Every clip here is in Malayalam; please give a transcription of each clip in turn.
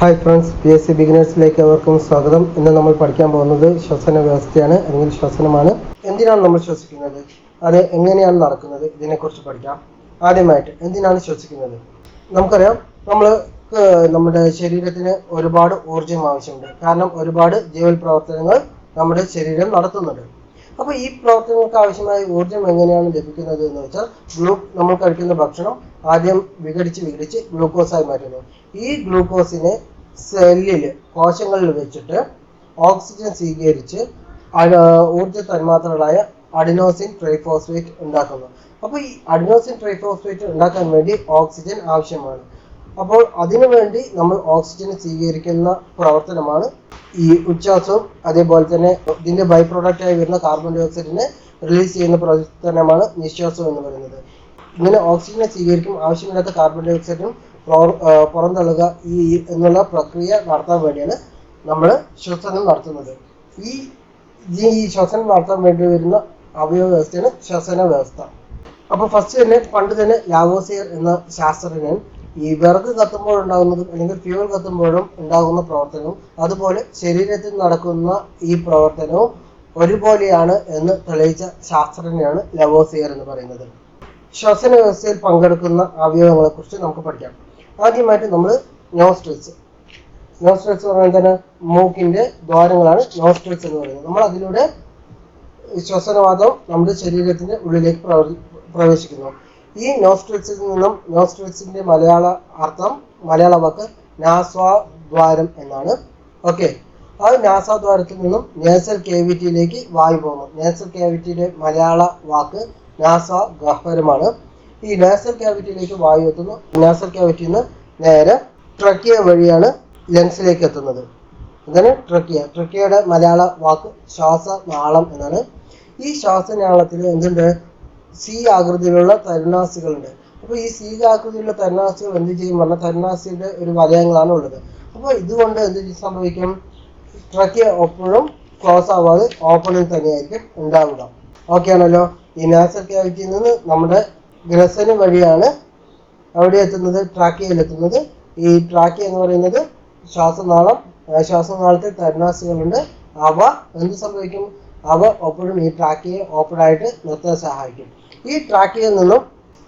ഹായ് ഫ്രണ്ട്സ്, PSC ബിഗിനേഴ്സിലേക്ക് അവർക്കും സ്വാഗതം. ഇന്ന് നമ്മൾ പഠിക്കാൻ പോകുന്നത് ശ്വസന വ്യവസ്ഥയാണ് അല്ലെങ്കിൽ ശ്വസനമാണ്. എന്തിനാണ് നമ്മൾ ശ്വസിക്കുന്നത്, അത് എങ്ങനെയാണ് നടക്കുന്നത്, ഇതിനെക്കുറിച്ച് പഠിക്കാം. ആദ്യമായിട്ട് എന്തിനാണ് ശ്വസിക്കുന്നത്? നമുക്കറിയാം, നമ്മുടെ ശരീരത്തിന് ഒരുപാട് ഊർജ്ജം ആവശ്യമുണ്ട്. കാരണം ഒരുപാട് ജീവൽ പ്രവർത്തനങ്ങൾ നമ്മുടെ ശരീരം നടത്തുന്നുണ്ട്. അപ്പോൾ ഈ പ്രവർത്തനങ്ങൾക്ക് ആവശ്യമായ ഊർജ്ജം എങ്ങനെയാണ് ലഭിക്കുന്നത് എന്ന് വെച്ചാൽ, നമ്മൾ കഴിക്കുന്ന ഭക്ഷണം ആദ്യം വിഘടിച്ച് ഗ്ലൂക്കോസായി മാറ്റുന്നു. ഈ ഗ്ലൂക്കോസിനെ കോശങ്ങളിൽ വെച്ചിട്ട് ഓക്സിജൻ സ്വീകരിച്ച് ഊർജ്ജ തന്മാത്രകളായ അഡിനോസിൻ ട്രൈഫോസ്ഫേറ്റ് ഉണ്ടാക്കുന്നു. അപ്പോൾ ഈ അഡിനോസിൻ ട്രൈഫോസ്ഫേറ്റ് ഉണ്ടാക്കാൻ വേണ്ടി ഓക്സിജൻ ആവശ്യമാണ്. അപ്പോൾ അതിനുവേണ്ടി നമ്മൾ ഓക്സിജൻ സ്വീകരിക്കുന്ന പ്രവർത്തനമാണ് ഈ ഉച്ഛ്വാസവും അതേപോലെ തന്നെ ഇതിന്റെ ബൈ പ്രോഡക്റ്റായി വരുന്ന കാർബൺ ഡൈ ഓക്സൈഡിനെ റിലീസ് ചെയ്യുന്ന പ്രവർത്തനമാണ് നിശ്വാസം എന്ന് പറയുന്നത്. ഇങ്ങനെ ഓക്സിജനെ സ്വീകരിക്കും, ആവശ്യമില്ലാത്ത കാർബൺ ഡൈ ഓക്സൈഡും പുറന്തള്ളുക എന്നുള്ള പ്രക്രിയ നടത്താൻ വേണ്ടിയാണ് നമ്മൾ ശ്വസനം നടത്തുന്നത്. ഈ ശ്വസനം നടത്താൻ വേണ്ടി വരുന്ന അവയവ വ്യവസ്ഥയാണ് ശ്വസന വ്യവസ്ഥ. അപ്പോൾ പണ്ട് തന്നെ ലാവോസിയർ എന്ന ശാസ്ത്രജ്ഞൻ ഈ വിറക് കത്തുമ്പോഴുണ്ടാകുന്നതും അല്ലെങ്കിൽ ഫ്യൂവൽ കത്തുമ്പോഴും ഉണ്ടാകുന്ന പ്രവർത്തനവും അതുപോലെ ശരീരത്തിൽ നടക്കുന്ന ഈ പ്രവർത്തനവും ഒരുപോലെയാണ് എന്ന് തെളിയിച്ച ശാസ്ത്രജ്ഞനാണ് ലാവോസിയർ എന്ന് പറയുന്നത്. ശ്വസന വ്യവസ്ഥയിൽ പങ്കെടുക്കുന്ന അവയവങ്ങളെ കുറിച്ച് നമുക്ക് പഠിക്കാം. ആദ്യമായിട്ട് നമ്മൾ നോസ്ട്രിൽസ് പറഞ്ഞാൽ തന്നെ മൂക്കിന്റെ ദ്വാരങ്ങളാണ് നോസ്ട്രിൽസ് എന്ന് പറയുന്നത്. നമ്മൾ അതിലൂടെ ശ്വസനവാതം നമ്മുടെ ശരീരത്തിന്റെ ഉള്ളിലേക്ക് പ്രവേശിക്കുന്നു. ഈ നോസ്ട്രിൽസിന്റെ മലയാള വാക്ക് നാസാദ്വാരം എന്നാണ്. ഓക്കെ, ആ നാസാദ്വാരത്തിൽ നിന്നും നേസൽ കേവിറ്റിയിലേക്ക് വായു പോകുന്നു. നേസൽ കേവിറ്റിയുടെ മലയാള വാക്ക് നാസാഗഹ്വരമാണ്. ഈ നാസൽ ക്യാവിറ്റിയിലേക്ക് വായു എത്തുന്നു. നാസൽ ക്യാവിറ്റിയിൽ നിന്ന് നേരെ ട്രക്കിയ വഴിയാണ് ലങ്സിലേക്ക് എത്തുന്നത്. ഇതാണ് ട്രക്കിയയുടെ മലയാള വാക്ക് ശ്വാസനാളം എന്നാണ്. ഈ ശ്വാസനാളത്തിൽ എന്തുണ്ട്? സി ആകൃതിയിലുള്ള തരുണാസികളുണ്ട്. അപ്പോൾ ഈ സി ആകൃതിയിലുള്ള തരുണാസികൾ എന്ത് ചെയ്യും പറഞ്ഞാൽ, തരുണാസിയുടെ ഒരു വലയങ്ങളാണ് ഉള്ളത്. അപ്പോൾ ഇതുകൊണ്ട് എന്ത് സംഭവിക്കും? ട്രക്കിയ എപ്പോഴും ക്ലോസ് ആവാതെ ഓപ്പണിൽ തന്നെയായിരിക്കും ഉണ്ടാവുക. ഓക്കെ ആണല്ലോ. ഈ നാസൽ ക്യാവിറ്റിയിൽ നിന്ന് നമ്മുടെ ഗ്രസന് വഴിയാണ് അവിടെ എത്തുന്നത്, ട്രാക്കിയയിൽ എത്തുന്നത്. ഈ ട്രാക്കിയ എന്ന് പറയുന്നത് ശ്വാസനാളത്തിൽ തരുണാസികളുണ്ട്. അവ എന്ത് സംഭവിക്കും? അവ എപ്പോഴും ഈ ട്രാക്കിയെ ഓപ്പൺ ആയിട്ട് നിർത്താൻ സഹായിക്കും. ഈ ട്രാക്കിയയിൽ നിന്നും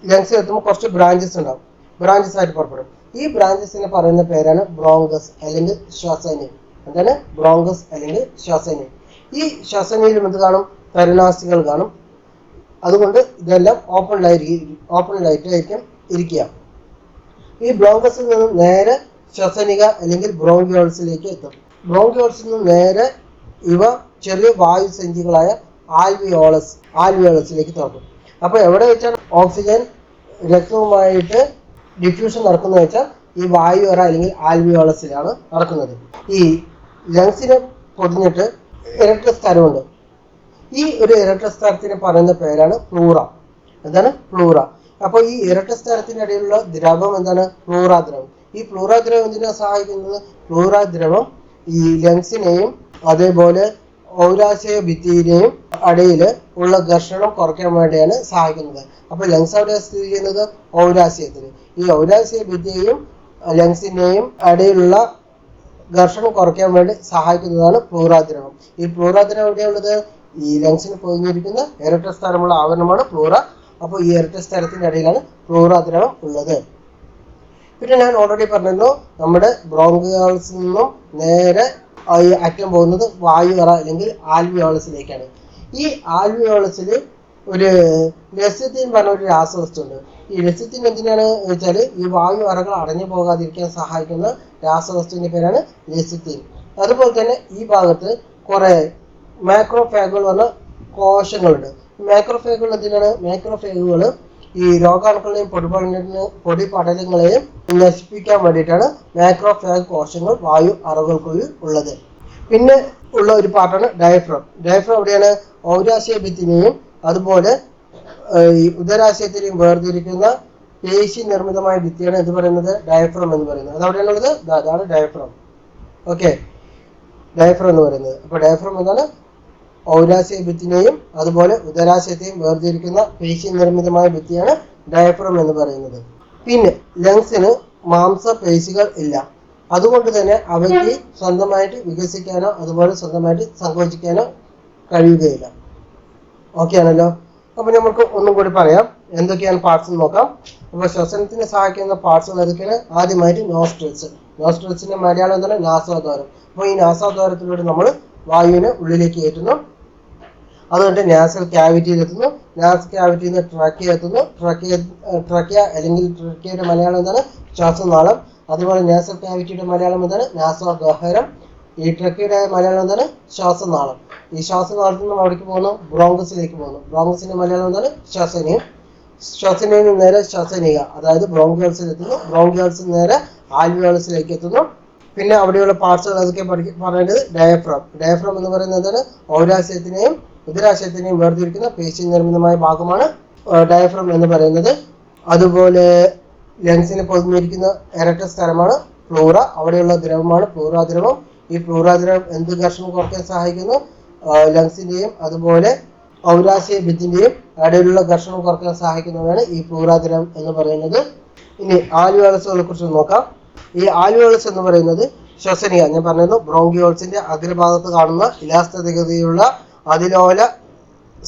ലങ്സിൽ എത്തുമ്പോൾ കുറച്ച് ബ്രാഞ്ചസ് ഉണ്ടാവും, ബ്രാഞ്ചസ് ആയിട്ട് പുറപ്പെടും. ഈ ബ്രാഞ്ചസിനെ പറയുന്ന പേരാണ് ബ്രോങ്കസ് അല്ലെങ്കിൽ ശ്വസനി. എന്താണ്? ബ്രോങ്കസ് അല്ലെങ്കിൽ ശ്വസനി. ഈ ശ്വസനിയിലും എന്ത് കാണും? തരുണാസികൾ കാണും. അതുകൊണ്ട് ഇതെല്ലാം ഓപ്പണിലായിട്ടായിരിക്കും ഇരിക്കുക. ഈ ബ്രോങ്കസിൽ നിന്നും നേരെ ശ്വസനിക അല്ലെങ്കിൽ ബ്രോങ്കിയോൾസിലേക്ക് എത്തും. ബ്രോങ്കിയോൾസിൽ നിന്നും നേരെ ഇവ ചെറിയ വായു സഞ്ചികളായ ആൽവിയോളസിലേക്ക് തുറക്കും. അപ്പോൾ എവിടെ വെച്ചാൽ ഓക്സിജൻ രക്തവുമായിട്ട് ഡിഫ്യൂഷൻ നടക്കുന്നത് വെച്ചാൽ ഈ വായു അറ അല്ലെങ്കിൽ ആൽവിയോളസിലാണ് നടക്കുന്നത്. ഈ ലങ്സിനെ പൊതിഞ്ഞിട്ട് ഇരട്ട സ്ഥലമുണ്ട്. ഈ ഒരു ഇരട്ട സ്ഥലത്തിന് പറയുന്ന പേരാണ് പ്ലൂറ. എന്താണ്? പ്ലൂറ. അപ്പോൾ ഈ ഇരട്ട സ്ഥലത്തിന്റെ ഇടയിലുള്ള ദ്രവം എന്താണ്? പ്ലൂറാദ്രവം. ഈ പ്ലൂറാദ്രവം എന്തിനാണ് സഹായിക്കുന്നത്? പ്ലൂറാദ്രവം ഈ ലങ്സിനെയും അതേപോലെ ഔരാശയ ഭിത്തിയിലെയും ഇടയിൽ ഉള്ള ഘർഷണം കുറയ്ക്കാൻ വേണ്ടിയാണ് സഹായിക്കുന്നത്. അപ്പോൾ ലങ്സ് എവിടെ സ്ഥിതി ചെയ്യുന്നത്? ഔരാശയത്തിൽ. ഈ ഔരാശയ ഭിത്തിയെയും ലങ്സിനെയും ഇടയിലുള്ള ഘർഷണം കുറയ്ക്കാൻ വേണ്ടി സഹായിക്കുന്നതാണ് പ്ലൂറാദ്രവം. ഈ പ്ലൂറാദ്രവം എവിടെയുള്ളത്? ഈ ലങ്സിന് പൊതിഞ്ഞിരിക്കുന്ന ഇരട്ട സ്ഥലമുള്ള ആവരണമാണ് പ്ലൂറ. അപ്പോൾ ഈ ഇരട്ട സ്ഥലത്തിന്റെ ഇടയിലാണ് പ്ലൂറാദ്രവം ഉള്ളത്. പിന്നെ ഞാൻ ഓൾറെഡി പറഞ്ഞല്ലോ, നമ്മുടെ ബ്രോങ്കിയോൾസിൽ നിന്നും നേരെ അറ്റം പോകുന്നത് വായു അറ അല്ലെങ്കിൽ ആൽവിയോളസിലേക്കാണ്. ഈ ആൽവിയോളസിൽ ഒരു ലെസിത്തിൻ പറഞ്ഞ ഒരു രാസവസ്തു ഉണ്ട്. ഈ ലെസിത്തിൻ എന്തിനാണ് വെച്ചാൽ ഈ വായു അറകൾ അടഞ്ഞു പോകാതിരിക്കാൻ സഹായിക്കുന്ന രാസവസ്തുവിന്റെ പേരാണ് ലെസിത്തിൻ. അതുപോലെ തന്നെ ഈ ഭാഗത്ത് കുറെ മാക്രോഫാഗുകൾ പറഞ്ഞ കോശങ്ങളുണ്ട്. മാക്രോഫാഗുകൾ എന്തിനാണ്? മാക്രോഫാഗുകൾ ഈ രോഗാണുക്കളെയും പൊടിപടലങ്ങളെയും നശിപ്പിക്കാൻ വേണ്ടിയിട്ടാണ് മാക്രോഫാഗ് കോശങ്ങൾ വായു അറകൾക്കുള്ളിൽ ഉള്ളത്. പിന്നെ ഉള്ള ഒരു പാർട്ടാണ് ഡയഫ്രം. ഡയഫ്രം എവിടെയാണ്? ഔരാശയ ഭിത്തിനെയും അതുപോലെ ഈ ഉദരാശയത്തിനെയും വേർതിരിക്കുന്ന പേശി നിർമ്മിതമായ ഭിത്തിയാണ് എന്ത് പറയുന്നത്? ഡയഫ്രം എന്ന് പറയുന്നത്. അതെവിടെയാണുള്ളത്? അതാണ് ഡയഫ്രം. ഓക്കെ, ഡയഫ്രം എന്ന് പറയുന്നത്. അപ്പോൾ ഡയഫ്രം എന്താണ്? ഔരാശയ ഭിത്തിനെയും അതുപോലെ ഉദരാശയത്തെയും വേർതിരിക്കുന്ന പേശി നിർമ്മിതമായ ഭിത്തിയാണ് ഡയഫ്രം എന്ന് പറയുന്നത്. പിന്നെ ലങ്സിന് മാംസപേശികൾ ഇല്ല. അതുകൊണ്ട് തന്നെ അവയ്ക്ക് സ്വന്തമായിട്ട് വികസിക്കാനോ അതുപോലെ സ്വന്തമായിട്ട് സങ്കോചിക്കാനോ കഴിയുകയില്ല. ഓക്കെ ആണല്ലോ. അപ്പൊ നമുക്ക് ഒന്നും കൂടി പറയാം എന്തൊക്കെയാണ് പാർട്സ് എന്ന് നോക്കാം. അപ്പൊ ശ്വസനത്തിന് സഹായിക്കുന്ന പാർട്സുകൾ ഏതൊക്കെയാണ്? ആദ്യമായിട്ട് നോസ്ട്രിൽസ്. നോസ്ട്രിൽസിന്റെ മലയാളം എന്താണ്? നാസാദ്വാരം. അപ്പോൾ ഈ നാസാദ്വാരത്തിലൂടെ നമ്മൾ വായുവിനെ ഉള്ളിലേക്ക് കയറ്റുന്നു. അതുകൊണ്ട് നാസൽ ക്യാവിറ്റിയിൽ എത്തുന്നു. നാസൽ ക്യാവിറ്റിയിൽ നിന്ന് ട്രക്കിയ എത്തുന്നു. ട്രക്കിയ അല്ലെങ്കിൽ ട്രക്കിയയുടെ മലയാളം എന്താണ്? ശ്വാസനാളം. അതുപോലെ നാസൽ ക്യാവിറ്റിയുടെ മലയാളം എന്താണ്? നാസാദ്വാരം. ഈ ട്രക്കിയുടെ മലയാളം എന്താണ്? ശ്വാസനാളം. ഈ ശ്വാസനാളത്തിൽ നിന്ന് അവിടേക്ക് പോകുന്നു, ബ്രോങ്കസിലേക്ക് പോകുന്നു. ബ്രോങ്കസിന്റെ മലയാളം എന്താണ്? ശ്വസനീയം. ശ്വസനയിൽ നിന്ന് നേരെ ശ്വസനിക, അതായത് ബ്രോങ്കിയോൾസിൽ എത്തുന്നു. ബ്രോങ്കിയോൾസിൽ നേരെ ആൽവിയോൾസിലേക്ക് എത്തുന്നു. പിന്നെ അവിടെയുള്ള പാർട്സുകൾ അതൊക്കെ പറയേണ്ടത് ഡയഫ്രം. ഡയഫ്രം എന്ന് പറയുന്നത് എന്താണ്? ഔരാശയത്തിനെയും ഉദരാശയത്തിനെയും വേർതിരിക്കുന്ന പേശി നിർമ്മിതമായ ഭാഗമാണ് ഡയഫ്രം എന്ന് പറയുന്നത്. അതുപോലെ ലങ്സിനെ പൊതിഞ്ഞിരിക്കുന്ന ഇരട്ട സ്ഥലമാണ് പ്ലൂറ. അവിടെയുള്ള ദ്രവമാണ് പ്ലൂറ ദ്രവം. ഈ പ്ലൂറ ദ്രവം എന്ത് ഘർഷണം കുറയ്ക്കാൻ സഹായിക്കുന്നു? ലങ്സിന്റെയും അതുപോലെ ഔരാശയ ഭിത്തിന്റെയും ഇടയിലുള്ള ഘർഷണം കുറയ്ക്കാൻ സഹായിക്കുന്നതാണ് ഈ പ്ലൂറ ദ്രവം എന്ന് പറയുന്നത്. ഇനി ആൽവിയോളസുകളെ കുറിച്ച് നോക്കാം. ഈ ആൽവിയോളസ് എന്ന് പറയുന്നത് ശ്വസനിക, ഞാൻ പറഞ്ഞിരുന്നു, ബ്രോങ്കിയോൾസിന്റെ അഗ്രഭാഗത്ത് കാണുന്ന ഇലാസ്തികതയുള്ള അതിലോല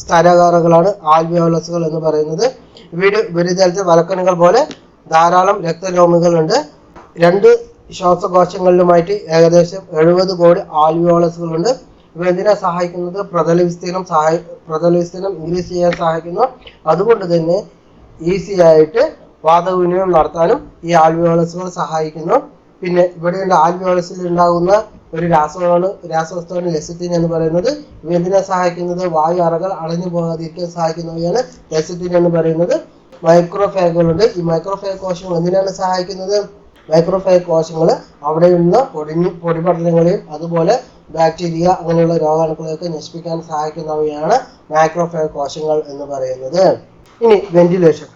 സ്ഥലകാരകളാണ് ആൽവിയോളസുകൾ എന്ന് പറയുന്നത്. ഇവയുടെ ഉപരിതലത്തിൽ വലക്കണുകൾ പോലെ ധാരാളം രക്തരോമികളുണ്ട്. 2 ശ്വാസകോശങ്ങളിലുമായിട്ട് ഏകദേശം 70 കോടി ആൽവിയോളസുകളുണ്ട്. ഇവ എന്തിനാ സഹായിക്കുന്നത്? പ്രതല വിസ്തീർണം ഇൻക്രീസ് ചെയ്യാൻ സഹായിക്കുന്നു. അതുകൊണ്ട് തന്നെ ഈസി ആയിട്ട് വാതവിനിമയം നടത്താനും ഈ ആൽവിയോളസുകൾ സഹായിക്കുന്നു. പിന്നെ ഇവിടെയുള്ള ആൽവിയോളസിൽ ഉണ്ടാകുന്ന ഒരു രാസവസ്തുവാണ് ലെസിത്തിൻ എന്ന് പറയുന്നത്. ഇവ എന്തിനാ സഹായിക്കുന്നത്? വായു അറകൾ അടഞ്ഞു പോകാതിരിക്കാൻ സഹായിക്കുന്നവയാണ് ലെസിത്തിൻ എന്ന് പറയുന്നത്. മൈക്രോഫാഗുകളുണ്ട്. ഈ മൈക്രോഫാഗ് കോശങ്ങൾ എന്തിനാണ് സഹായിക്കുന്നത്? മൈക്രോഫാഗ് കോശങ്ങൾ അവിടെയുള്ള പൊടിപടലങ്ങളെയും അതുപോലെ ബാക്ടീരിയ അങ്ങനെയുള്ള രോഗാണുക്കളെയൊക്കെ നശിപ്പിക്കാൻ സഹായിക്കുന്നവയാണ് മൈക്രോഫാഗ് കോശങ്ങൾ എന്ന് പറയുന്നത്. ഇനി വെന്റിലേഷൻ.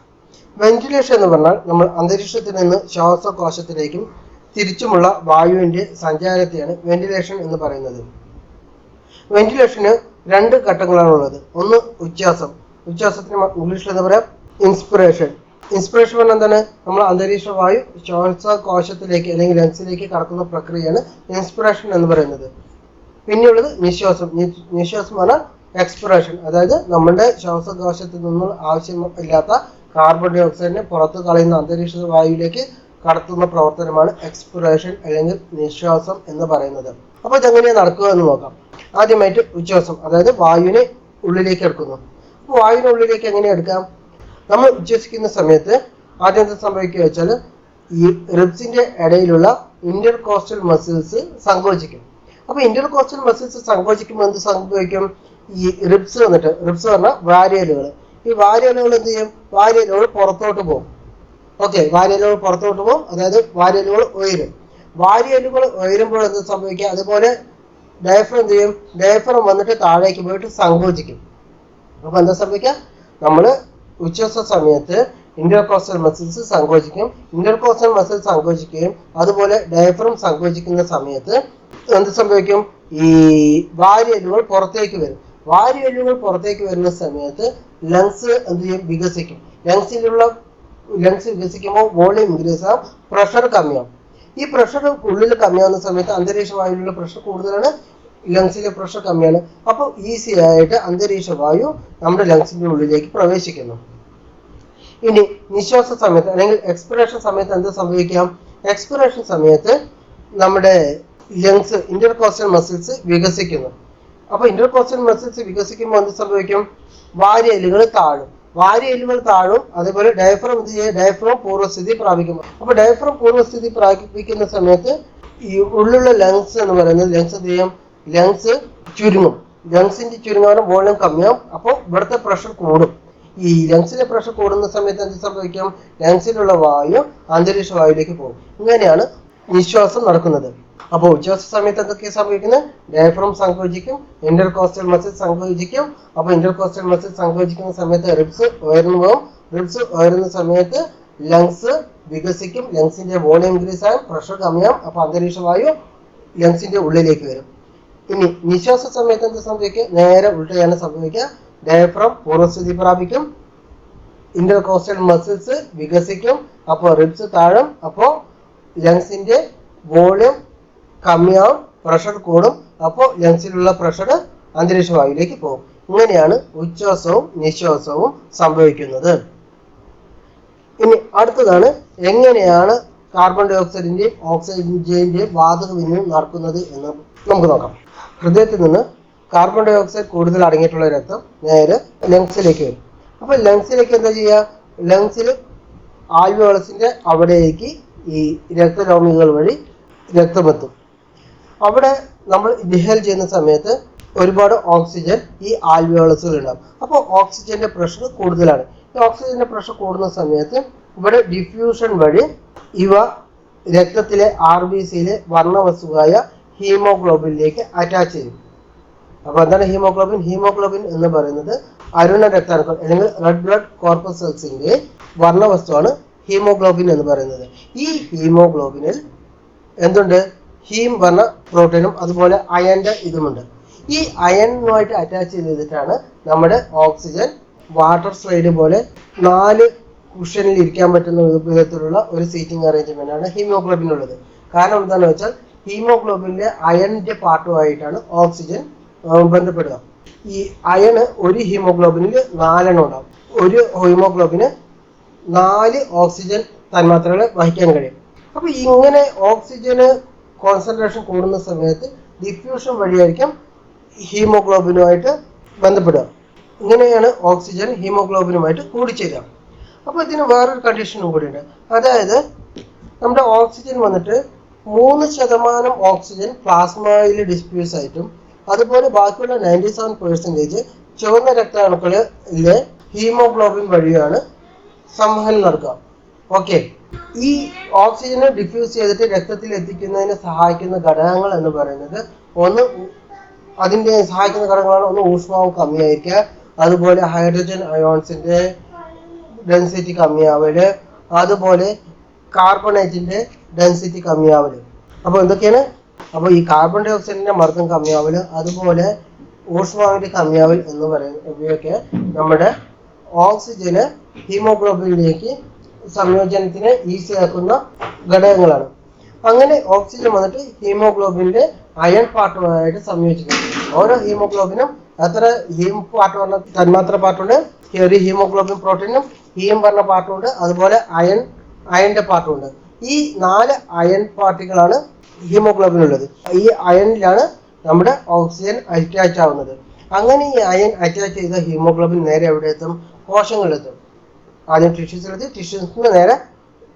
വെന്റിലേഷൻ എന്ന് പറഞ്ഞാൽ നമ്മൾ അന്തരീക്ഷത്തിൽ നിന്ന് ശ്വാസകോശത്തിലേക്കും തിരിച്ചുമുള്ള വായുവിന്റെ സഞ്ചാരത്തെയാണ് വെന്റിലേഷൻ എന്ന് പറയുന്നത്. വെന്റിലേഷന് 2 ഘട്ടങ്ങളാണുള്ളത്. ഒന്ന് ഉച്ഛ്വാസം. ഉച്ഛ്വാസത്തിന് ഇംഗ്ലീഷിൽ എന്താ പറയാം? ഇൻസ്പിറേഷൻ. ഇൻസ്പിറേഷൻ പറഞ്ഞാൽ എന്താണ്? നമ്മൾ അന്തരീക്ഷ വായു ശ്വാസകോശത്തിലേക്ക് അല്ലെങ്കിൽ ലങ്സിലേക്ക് കടക്കുന്ന പ്രക്രിയയാണ് ഇൻസ്പിറേഷൻ എന്ന് പറയുന്നത്. പിന്നെയുള്ളത് നിശ്വാസം. നിശ്വാസം പറഞ്ഞാൽ എക്സ്പിറേഷൻ, അതായത് നമ്മുടെ ശ്വാസകോശത്തിൽ നിന്നും ആവശ്യമില്ലാത്ത കാർബൺ ഡൈ ഓക്സൈഡിനെ പുറത്തു കളയുന്ന അന്തരീക്ഷ വായുവിലേക്ക് കടത്തുന്ന പ്രവർത്തനമാണ് എക്സ്പിറേഷൻ അല്ലെങ്കിൽ നിശ്വാസം എന്ന് പറയുന്നത്. അപ്പൊ ഇതെങ്ങനെയാണ് നടക്കുക എന്ന് നോക്കാം. ആദ്യമായിട്ട് ഉച്ഛ്വാസം, അതായത് വായുവിനെ ഉള്ളിലേക്ക് എടുക്കുന്നു. അപ്പോൾ വായുവിനെ ഉള്ളിലേക്ക് എങ്ങനെ എടുക്കാം? നമ്മൾ ഉച്ഛ്വസിക്കുന്ന സമയത്ത് ആദ്യം എന്താ സംഭവിക്കുക വെച്ചാൽ ഈ റിബ്സിന്റെ ഇടയിലുള്ള ഇന്റർകോസ്റ്റൽ മസിൽസ് സങ്കോചിക്കും. അപ്പൊ ഇന്റർകോസ്റ്റൽ മസിൽസ് സങ്കോചിക്കുമ്പോൾ എന്ത് സംഭവിക്കും? ഈ റിബ്സ് പറഞ്ഞാൽ വാരിയലുകൾ. ഈ വാരിയലുകൾ എന്ത് ചെയ്യും? വാരിയലുകൾ പുറത്തോട്ട് പോകും. ഓക്കെ, വാരിയലുകൾ പുറത്തോട്ട് പോകും, അതായത് വാരിയലുകൾ ഉയരും. വാരിയലുകൾ ഉയരുമ്പോൾ എന്ത് സംഭവിക്കുക? അതുപോലെ ഡയഫ്രം എന്ത് ചെയ്യും? ഡയഫ്രം വന്നിട്ട് താഴേക്ക് പോയിട്ട് സങ്കോചിക്കും. അപ്പൊ എന്താ സംഭവിക്കുക? നമ്മള് ഉച്ഛ്വാസ സമയത്ത് ഇന്റർകോസ്റ്റൽ മസിൽസ് സങ്കോചിക്കും. ഇന്റർകോസ്റ്റൽ മസിൽസ് സങ്കോചിക്കുകയും അതുപോലെ ഡയഫ്രം സങ്കോചിക്കുന്ന സമയത്ത് എന്ത് സംഭവിക്കും? ഈ വാരിയലുകൾ പുറത്തേക്ക് വരും. വാരിയലുകൾ പുറത്തേക്ക് വരുന്ന സമയത്ത് ലങ്സ് എന്ത് ചെയ്യും? വികസിക്കും. ലങ്സ് വികസിക്കുമ്പോൾ വോളിയം ഇൻക്രീസ് ആവും, പ്രഷർ കമ്മിയാവും. ഈ പ്രഷർ ഉള്ളിൽ കമ്മിയാവുന്ന സമയത്ത് അന്തരീക്ഷ വായുവിലുള്ള പ്രഷർ കൂടുതലാണ്, ലങ്സിലെ പ്രഷർ കമ്മിയാണ്. അപ്പോൾ ഈസി ആയിട്ട് അന്തരീക്ഷ വായു നമ്മുടെ ലങ്സിന്റെ ഉള്ളിലേക്ക് പ്രവേശിക്കുന്നു. ഇനി നിശ്വാസ സമയത്ത് അല്ലെങ്കിൽ എക്സ്പിറേഷൻ സമയത്ത് എന്ത് സംഭവിക്കാം? എക്സ്പിറേഷൻ സമയത്ത് നമ്മുടെ ലങ്സ് ഇന്റർകോസ്റ്റൽ മസിൽസ് വികസിക്കുന്നു. അപ്പൊ ഇന്റർകോസ്റ്റൽ മസിൽസ് വികസിക്കുമ്പോൾ എന്ത് സംഭവിക്കും? വാരിയലുകൾ താഴും. അതേപോലെ ഡയഫ്രം എന്ത് ചെയ്യുക? ഡയഫ്രം പൂർവ്വസ്ഥിതി പ്രാപിക്കും. അപ്പൊ ഡയഫ്രം പൂർവ്വസ്ഥിതി പ്രാപിക്കുന്ന സമയത്ത് ഈ ഉള്ളിലുള്ള ലങ്സ് എന്ന് പറയുന്നത് ലങ്സ് എന്ത് ചെയ്യും? ലങ്സ് ചുരുങ്ങും. ലങ്സിന്റെ ചുരുങ്ങാനും വോളിയം കമ്മിയാവും. അപ്പോൾ ഇവിടുത്തെ പ്രഷർ കൂടും. ഈ ലങ്സിലെ പ്രഷർ കൂടുന്ന സമയത്ത് എന്ത് സംഭവിക്കും? ലങ്സിലുള്ള വായു അന്തരീക്ഷ വായുവിലേക്ക് പോകും. ഇങ്ങനെയാണ് നിശ്വാസം നടക്കുന്നത്. അപ്പോൾ ഉച്ഛ്വാസ സമയത്ത് എന്തൊക്കെയാണ് സംഭവിക്കുന്നത്? ഡയഫ്രം സങ്കോചിക്കും, ഇന്റർകോസ്റ്റൽ മസിൽ സങ്കോചിക്കും. അപ്പോൾ ഇന്റർകോസ്റ്റൽ മസിൽ സങ്കോചിക്കുന്ന സമയത്ത് റിബ്സ് ഉയർന്നു പോകും. റിബ്സ് ഉയരുന്ന സമയത്ത് ലങ്സ് വികസിക്കും, ലങ്സിന്റെ വോളിയം ഇൻക്രീസ് ആകും, പ്രഷർ കമ്മിയാവും. അപ്പോൾ അന്തരീക്ഷ വായു ലങ്സിന്റെ ഉള്ളിലേക്ക് വരും. ഇനി നിശ്വാസ സമയത്ത് എന്ത് സംഭവിക്കുക? നേരെ ഉൾട്ടയാണ് സംഭവിക്കുക. ഡയഫ്രം പൂർവ്വസ്ഥിതി പ്രാപിക്കും, ഇന്റർകോസ്റ്റൽ മസിൽസ് വികസിക്കും, അപ്പോൾ റിബ്സ് താഴും, അപ്പോൾ ലങ്സിന്റെ വോളിയം കമ്മിയാവും, പ്രഷർ കൂടും. അപ്പോൾ ലങ്സിലുള്ള പ്രഷർ അന്തരീക്ഷ വായുവിലേക്ക് പോകും. ഇങ്ങനെയാണ് ഉച്ഛ്വാസവും നിശ്വാസവും സംഭവിക്കുന്നത്. ഇനി അടുത്തതാണ് എങ്ങനെയാണ് കാർബൺ ഡൈ ഓക്സൈഡിന്റെയും ഓക്സിജന്റെയും വാതക വിനിമയം നടക്കുന്നത് എന്ന് നമുക്ക് നോക്കാം. ഹൃദയത്തിൽ നിന്ന് കാർബൺ ഡൈ ഓക്സൈഡ് കൂടുതൽ അടങ്ങിയിട്ടുള്ള രക്തം നേരെ ലങ്സിലേക്ക് വരും. അപ്പൊ ലങ്സിലേക്ക് എന്താ ചെയ്യുക? ലങ്സിൽ ആൽവിയോളസിന്റെ അവിടേക്ക് ഈ രക്തധമനികൾ വഴി രക്തമെത്തും. അവിടെ നമ്മൾ ഇൻഹേൽ ചെയ്യുന്ന സമയത്ത് ഒരുപാട് ഓക്സിജൻ ഈ ആൽവിയോളസിൽ ഉണ്ടാകും. അപ്പോൾ ഓക്സിജന്റെ പ്രഷർ കൂടുതലാണ്. ഈ ഓക്സിജന്റെ പ്രഷർ കൂടുന്ന സമയത്ത് ഇവിടെ ഡിഫ്യൂഷൻ വഴി ഇവ രക്തത്തിലെ RBCയിലെ വർണ്ണവസ്തുവായ ഹീമോഗ്ലോബിനിലേക്ക് അറ്റാച്ച് ചെയ്യും. അപ്പോൾ എന്താണ് ഹീമോഗ്ലോബിൻ? ഹീമോഗ്ലോബിൻ എന്ന് പറയുന്നത് അരുണ രക്താണുക്കൾ അല്ലെങ്കിൽ റെഡ് ബ്ലഡ് കോർപ്പസൽസിന്റെ വർണ്ണവസ്തുവാണ് ഹീമോഗ്ലോബിൻ എന്ന് പറയുന്നത്. ഈ ഹീമോഗ്ലോബിനിൽ എന്തുണ്ട്? ഹീം പറഞ്ഞ പ്രോട്ടീനും അതുപോലെ അയന്റെ ഇതുമുണ്ട്. ഈ അയനുമായിട്ട് അറ്റാച്ച് ചെയ്തിട്ടാണ് നമ്മുടെ ഓക്സിജൻ വാട്ടർ സ്ലൈഡ് പോലെ 4 കുഷനിൽ ഇരിക്കാൻ പറ്റുന്ന വിധത്തിലുള്ള ഒരു സീറ്റിംഗ് അറേഞ്ച്മെന്റ് ആണ് ഹീമോഗ്ലോബിനുള്ളത്. കാരണം എന്താണെന്ന് വെച്ചാൽ ഹീമോഗ്ലോബിനിലെ അയണിന്റെ പാർട്ടുമായിട്ടാണ് ഓക്സിജൻ ബന്ധപ്പെടുക. ഈ അയണ് ഒരു ഹീമോഗ്ലോബിനിൽ 4 ഉണ്ടാവും. ഒരു ഹീമോഗ്ലോബിന് 4 ഓക്സിജൻ തന്മാത്രകളെ വഹിക്കാൻ കഴിയും. അപ്പൊ ഇങ്ങനെ ഓക്സിജന് കോൺസെൻട്രേഷൻ കൂടുന്ന സമയത്ത് ഡിഫ്യൂഷൻ വഴിയായിരിക്കും ഹീമോഗ്ലോബിനുമായിട്ട് ബന്ധപ്പെടുക. ഇങ്ങനെയാണ് ഓക്സിജൻ ഹീമോഗ്ലോബിനുമായിട്ട് കൂടിച്ചേരുക. അപ്പോൾ ഇതിന് വേറൊരു കണ്ടീഷനും കൂടിയുണ്ട്. അതായത് നമ്മുടെ ഓക്സിജൻ വന്നിട്ട് 3% ഓക്സിജൻ പ്ലാസ്മയിൽ ഡിസ്പ്യൂസ് ആയിട്ടും അതുപോലെ ബാക്കിയുള്ള 97% ചുവന്ന രക്താണുക്കളിലെ ഹീമോഗ്ലോബിൻ വഴിയാണ് സംവഹനം നടക്കുക. ഓക്കെ, ഈ ഓക്സിജനെ ഡിഫ്യൂസ് ചെയ്തിട്ട് രക്തത്തിൽ എത്തിക്കുന്നതിന് സഹായിക്കുന്ന ഘടകങ്ങൾ എന്ന് പറയുന്നത് അതിന്റെ സഹായിക്കുന്ന ഘടകങ്ങളാണ്. ഒന്ന് ഊഷ്മാവ് കമ്മിയായിരിക്കുക, അതുപോലെ ഹൈഡ്രജൻ അയോൺസിന്റെ ഡെൻസിറ്റി കമ്മിയാവല്, അതുപോലെ കാർബണേറ്റിന്റെ ഡെൻസിറ്റി കമ്മിയാവല്. അപ്പോൾ എന്തൊക്കെയാണ്? അപ്പോൾ ഈ കാർബൺ ഡൈ ഓക്സൈഡിന്റെ മർദ്ദം കമ്മിയാവല്, അതുപോലെ ഊഷ്മാവിന്റെ കമ്മിയാവൽ എന്ന് പറയുന്നവയൊക്കെ നമ്മുടെ ഓക്സിജന് ഹീമോഗ്ലോബിനിലേക്ക് സംയോജനത്തിന് ഈസി ആക്കുന്ന ഘടകങ്ങളാണ്. അങ്ങനെ ഓക്സിജൻ വന്നിട്ട് ഹീമോഗ്ലോബിന്റെ അയൺ പാർട്ടുമായിട്ട് സംയോജിക്കുന്നു. ഓരോ ഹീമോഗ്ലോബിനും എത്ര ഹീം പാർട്ട് പറഞ്ഞ തന്മാത്ര പാർട്ടുണ്ട്? ഒരു ഹീമോഗ്ലോബിൻ പ്രോട്ടീനും ഹീം പറഞ്ഞ പാർട്ടുണ്ട്, അതുപോലെ അയന്റെ പാർട്ടുണ്ട്. ഈ 4 അയൺ പാർട്ടികളാണ് ഹീമോഗ്ലോബിനുള്ളത്. ഈ അയണിലാണ് നമ്മുടെ ഓക്സിജൻ അറ്റാച്ച് ആവുന്നത്. അങ്ങനെ ഈ അയൺ അറ്റാച്ച് ചെയ്ത ഹീമോഗ്ലോബിൻ നേരെ എവിടെ എത്തും? കോശങ്ങളിലെത്തും. ആദ്യം ടിഷ്യൂസിലെത്തി, ടിഷ്യൂസിന് നേരെ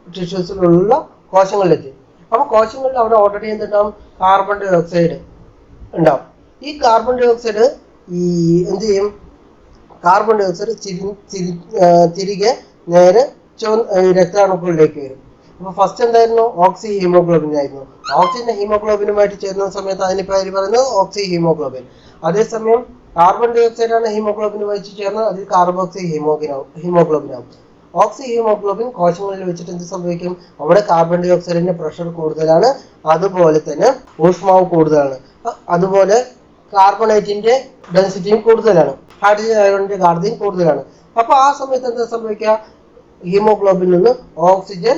ടിഷ്യൂസിലുള്ള കോശങ്ങളിലെത്തി. അപ്പോൾ കോശങ്ങളിൽ അവിടെ ഓൾറെഡി എന്തുണ്ടാവും? കാർബൺ ഡൈ ഓക്സൈഡ് ഉണ്ടാവും. ഈ കാർബൺ ഡൈ ഓക്സൈഡ് എന്ത് ചെയ്യും? കാർബൺ ഡൈ ഓക്സൈഡ് തിരികെ നേരെ രക്താണുക്കളിലേക്ക് വരും. അപ്പൊ ഫസ്റ്റ് എന്തായിരുന്നു? ഓക്സി ഹീമോഗ്ലോബിൻ ആയിരുന്നു. ഓക്സിജൻ ഹീമോഗ്ലോബിനുമായിട്ട് ചേരുന്ന സമയത്ത് അതിന് പേര് പറയുന്നത് ഓക്സി ഹീമോഗ്ലോബിൻ. അതേസമയം കാർബൺ ഡൈ ഓക്സൈഡ് ആണ് ഹീമോഗ്ലോബിനുമായിട്ട് ചേർന്നത്, അതിൽ കാർബോക്സി ഹീമോഗ്ലോബിൻ ആവും. ഓക്സി ഹീമോഗ്ലോബിൻ കോശങ്ങളിൽ വെച്ചിട്ട് എന്ത് സംഭവിക്കും? അവിടെ കാർബൺ ഡൈ ഓക്സൈഡിന്റെ പ്രഷർ കൂടുതലാണ്, അതുപോലെ തന്നെ ഊഷ്മാവ് കൂടുതലാണ്, അതുപോലെ കാർബണേറ്റിന്റെ ഡെൻസിറ്റിയും കൂടുതലാണ്, ഹൈഡ്രജൻ അയോണിന്റെ ഗാഢതയും കൂടുതലാണ്. അപ്പൊ ആ സമയത്ത് എന്താ സംഭവിക്കുക? ഹീമോഗ്ലോബിനിൽ നിന്ന് ഓക്സിജൻ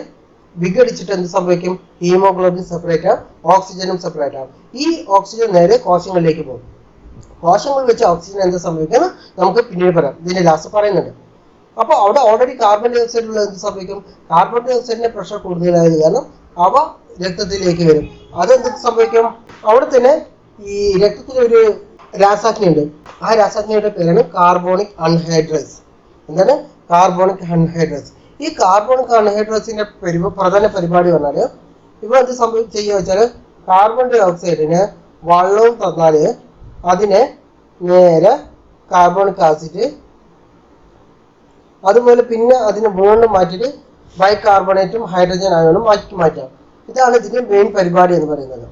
വിഘടിച്ചിട്ട് എന്ത് സംഭവിക്കും? ഹീമോഗ്ലോബിൻ സെപ്പറേറ്റ് ആവും, ഓക്സിജനും സെപ്പറേറ്റ് ആവും. ഈ ഓക്സിജൻ നേരെ കോശങ്ങളിലേക്ക് പോകും. കോശങ്ങളിൽ വെച്ച് ഓക്സിജൻ എന്താ സംഭവിക്കുന്നത് നമുക്ക് പിന്നീട് പറയാം, ഇതിന്റെ ലാസ്റ്റ് പറയുന്നുണ്ട്. അപ്പോൾ അവിടെ ഓൾറെഡി കാർബൺ ഡൈ ഓക്സൈഡിലുള്ള എന്ത് സംഭവിക്കും? കാർബൺ ഡൈ ഓക്സൈഡിന്റെ പ്രഷർ കൂടുതലായത് കാരണം അവ രക്തത്തിലേക്ക് വരും. അതെന്ത് സംഭവിക്കും? അവിടെ തന്നെ ഈ രക്തത്തിലൊരു രാസാഗ്നി ഉണ്ട്. ആ രാസാഗ്നിയുടെ പേരാണ് കാർബോണിക് അൺഹൈഡ്രേസ്. എന്താണ്? Carbonic anhydrase. ഈ കാർബോണിക് അൺഹൈഡ്രേസിന്റെ പ്രധാന പരിപാടി പറഞ്ഞാല് ഇവ എന്ത് ചെയ്യുക വെച്ചാൽ കാർബൺ ഡൈ ഓക്സൈഡിന് വെള്ളവും തന്നാല് അതിനെ നേരെ കാർബോണിക് ആസിഡ്, അതുപോലെ പിന്നെ അതിനെ വീണ്ടും മാറ്റിയിട്ട് ബൈകാർബണേറ്റും ഹൈഡ്രജൻ അയോണും മാറ്റാം. ഇതാണ് ഇതിന്റെ മെയിൻ പരിപാടി എന്ന് പറയുന്നത്.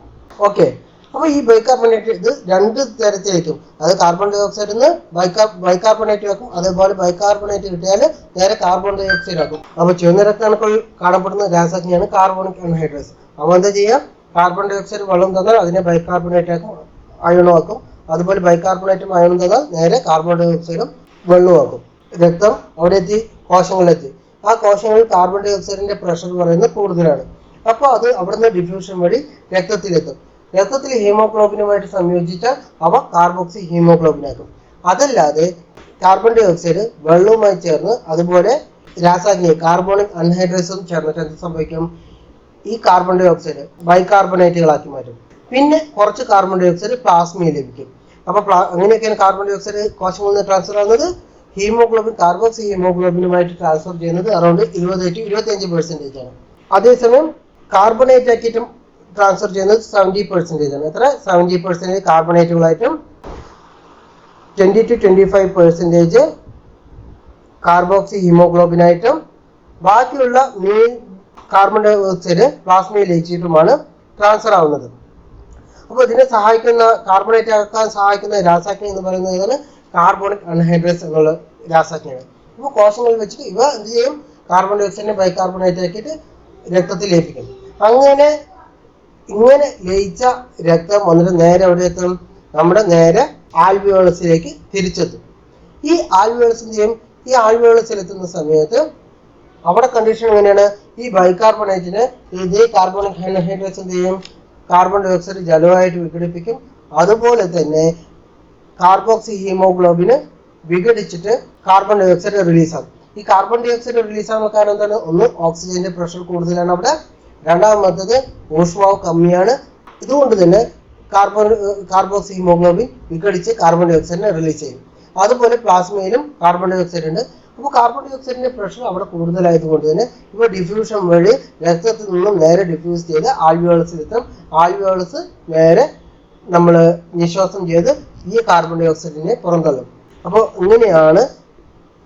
ഓക്കെ, അപ്പൊ ഈ ബൈകാർബണേറ്റ് ഇത് 2 തരത്തിലേക്കും, അത് കാർബൺ ഡൈ ഓക്സൈഡിൽ നിന്ന് ബൈകാർബണേറ്റ് ആക്കും, അതേപോലെ ബൈകാർബണേറ്റ് കിട്ടിയാൽ നേരെ കാർബൺ ഡൈ ഓക്സൈഡ് ആക്കും. അപ്പൊ ചുവന്ന രക്താണുക്കളിൽ കാണപ്പെടുന്ന രാസാഗ്നിയാണ് കാർബോണിക് അൺഹൈഡ്രേസ്. അപ്പൊ എന്താ ചെയ്യാം? കാർബൺ ഡൈ ഓക്സൈഡ് വെള്ളം തന്നാൽ അതിനെ ബൈകാർബണേറ്റ് ആക്കും, അയണും ആക്കും, അതുപോലെ ബൈകാർബണേറ്റും അയണും തന്നാൽ നേരെ കാർബൺ ഡൈ ഓക്സൈഡും വെള്ളവും ആക്കും. രക്തം അവിടെ എത്തി, കോശങ്ങളിലെത്തി. ആ കോശങ്ങളിൽ കാർബൺ ഡൈ ഓക്സൈഡിന്റെ പ്രഷർ പറയുന്നത് കൂടുതലാണ്. അപ്പോൾ അത് അവിടുന്ന് ഡിഫ്യൂഷൻ വഴി രക്തത്തിലെത്തും. രക്തത്തിൽ ഹീമോഗ്ലോബിനുമായിട്ട് സംയോജിച്ചാൽ അവ കാർബോക്സി ഹീമോഗ്ലോബിനാക്കും. അതല്ലാതെ കാർബൺ ഡൈ ഓക്സൈഡ് വെള്ളവുമായി ചേർന്ന് അതുപോലെ രാസാഗ്നി കാർബോണിക് അൺഹൈഡ്രേസും ചേർന്നിട്ട് എന്ത് സംഭവിക്കും? ഈ കാർബൺ ഡൈ ഓക്സൈഡ് ബൈകാർബണേറ്റുകളാക്കി മാറ്റും. പിന്നെ കുറച്ച് കാർബൺ ഡൈ ഓക്സൈഡ് പ്ലാസ്മയിൽ ലഭിക്കും. അപ്പൊ അങ്ങനെയൊക്കെയാണ് കാർബൺ ഡൈ ഓക്സൈഡ് കോശങ്ങളിൽ നിന്ന് ട്രാൻസ്ഫർ ആകുന്നത്. ഹീമോഗ്ലോബിൻ കാർബോക്സി ഹീമോഗ്ലോബിനുമായിട്ട് ട്രാൻസ്ഫർ ചെയ്യുന്നത് അറൌണ്ട് 20-25% ആണ്. അതേസമയം കാർബണേറ്റ് ആക്കിയിട്ടും ട്രാൻസ്ഫർ ചെയ്യുന്നത് 70% ആണ്. എത്ര? 70% കാർബണേറ്റുകളായിട്ടും 20-25% കാർബോക്സി ഹീമോഗ്ലോബിനായിട്ടും ബാക്കിയുള്ള മെയിൻ കാർബൺ ഡൈ ഓക്സൈഡ് പ്ലാസ്മയിൽ ലയിച്ചിട്ടുമാണ് ട്രാൻസ്ഫർ ആവുന്നത്. അപ്പോൾ ഇതിനെ സഹായിക്കുന്ന കാർബണേറ്റ് ആക്കാൻ സഹായിക്കുന്ന രാസാഗ്നി എന്ന് പറയുന്നത് കാർബോണിക് അൺഹൈഡ്രേസ് എന്നുള്ള രാസാഗ്നിയാണ്. അപ്പോൾ കോശങ്ങളിൽ വെച്ചിട്ട് ഇവ എന്ത് ചെയ്യും? കാർബൺ ഡൈ ഓക്സൈഡിനെ ബൈകാർബണേറ്റ് ആക്കിയിട്ട് രക്തത്തിൽ ലയിപ്പിക്കും. ഇങ്ങനെ ലയിച്ച രക്തം വന്നിട്ട് നേരെ എവിടെ എത്തും? നമ്മുടെ നേരെ ആൽവിയോളസിലേക്ക് തിരിച്ചെത്തും. ഈ ആൽവിയോളസ് എന്ത് ചെയ്യും? ഈ ആൽവിയോളസിൽ എത്തുന്ന സമയത്ത് അവിടെ കണ്ടീഷൻ എങ്ങനെയാണ്? ഈ ബൈകാർബണേറ്റിന് ഇതേ കാർബോണിക് അൺഹൈഡ്രേസ് എന്ത് ചെയ്യും? കാർബൺ ഡൈ ഓക്സൈഡ് ജലമായിട്ട് വിഘടിപ്പിക്കും. അതുപോലെ തന്നെ കാർബോക്സി ഹീമോഗ്ലോബിന് വിഘടിച്ചിട്ട് കാർബൺ ഡൈ ഓക്സൈഡ് റിലീസാകും. ഈ കാർബൺ ഡൈ ഓക്സൈഡ് റിലീസാകുന്ന കാരണം എന്താണ്? ഒന്ന്, ഓക്സിജന്റെ പ്രഷർ കൂടുതലാണ് അവിടെ. രണ്ടാമത്തത് ഊഷ്മാവ് കമ്മിയാണ്. ഇതുകൊണ്ട് തന്നെ കാർബോക്സി ഹീമോഗ്ലോബിൻ വിഘടിച്ച് കാർബൺ ഡൈ ഓക്സൈഡിനെ റിലീസ് ചെയ്യും. അതുപോലെ പ്ലാസ്മയിലും കാർബൺ ഡൈ ഓക്സൈഡ് ഉണ്ട്. അപ്പോൾ കാർബൺ ഡൈ ഓക്സൈഡിന്റെ പ്രഷർ അവിടെ കൂടുതലായതുകൊണ്ട് തന്നെ ഇവ ഡിഫ്യൂഷൻ വഴി രക്തത്തിൽ നിന്നും നേരെ ഡിഫ്യൂസ് ചെയ്ത് ആൽവിയോളസിലെത്തും. ആൽവിയോളസ് നേരെ നമ്മൾ നിശ്വാസം ചെയ്ത് ഈ കാർബൺ ഡൈ ഓക്സൈഡിനെ പുറന്തള്ളും. അപ്പോൾ ഇങ്ങനെയാണ്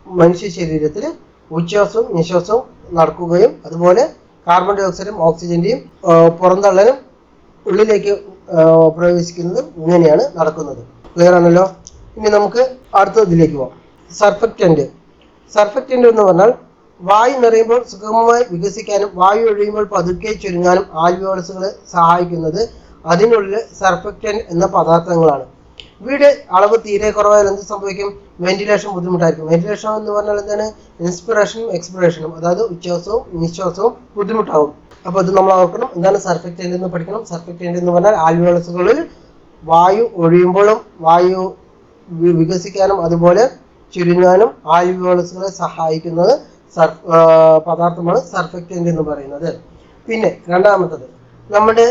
മനുഷ്യ ശരീരത്തിൽ ഉച്ഛ്വാസവും നിശ്വാസവും നടക്കുകയും അതുപോലെ കാർബൺ ഡൈ ഓക്സൈഡും ഓക്സിജന്റെയും പുറന്തള്ളലും ഉള്ളിലേക്ക് പ്രവേശിക്കുന്നതും ഇങ്ങനെയാണ് നടക്കുന്നത്. ക്ലിയർ ആണല്ലോ? ഇനി നമുക്ക് അടുത്തതിലേക്ക് പോകാം. സർഫക്റ്റന്റ് എന്ന് പറഞ്ഞാൽ വായു നിറയുമ്പോൾ സുഗമമായി വികസിക്കാനും വായു ഒഴിയുമ്പോൾ പതുക്കെ ചുരുങ്ങാനും ആൽവിയോളസുകളെ സഹായിക്കുന്നത് അതിനുള്ളിൽ സർഫക്റ്റന്റ് എന്ന പദാർത്ഥങ്ങളാണ്. ഇവയുടെ അളവ് തീരെ കുറവായാൽ എന്ത് സംഭവിക്കും? വെന്റിലേഷൻ ബുദ്ധിമുട്ടായിരിക്കും. വെന്റിലേഷൻ എന്ന് പറഞ്ഞാൽ എന്താണ്? ഇൻസ്പിറേഷനും എക്സ്പിറേഷനും, അതായത് ഉച്ഛ്വാസവും നിശ്വാസവും ബുദ്ധിമുട്ടാവും. അപ്പോൾ ഇത് നമ്മൾ ഓർക്കണം. എന്താണ് സർഫക്റ്റന്റ് എന്ന് പഠിക്കണം. സർഫക്റ്റന്റ് എന്ന് പറഞ്ഞാൽ ആൽവിയോളസുകളിൽ വായു ഒഴിയുമ്പോഴും വായു വികസിക്കാനും അതുപോലെ ചുരുങ്ങാനും ആൽവിയോളസുകളെ സഹായിക്കുന്നത് പദാർത്ഥമാണ് സർഫക്റ്റന്റ് എന്ന് പറയുന്നത്. പിന്നെ രണ്ടാമത്തത് നമ്മുടെ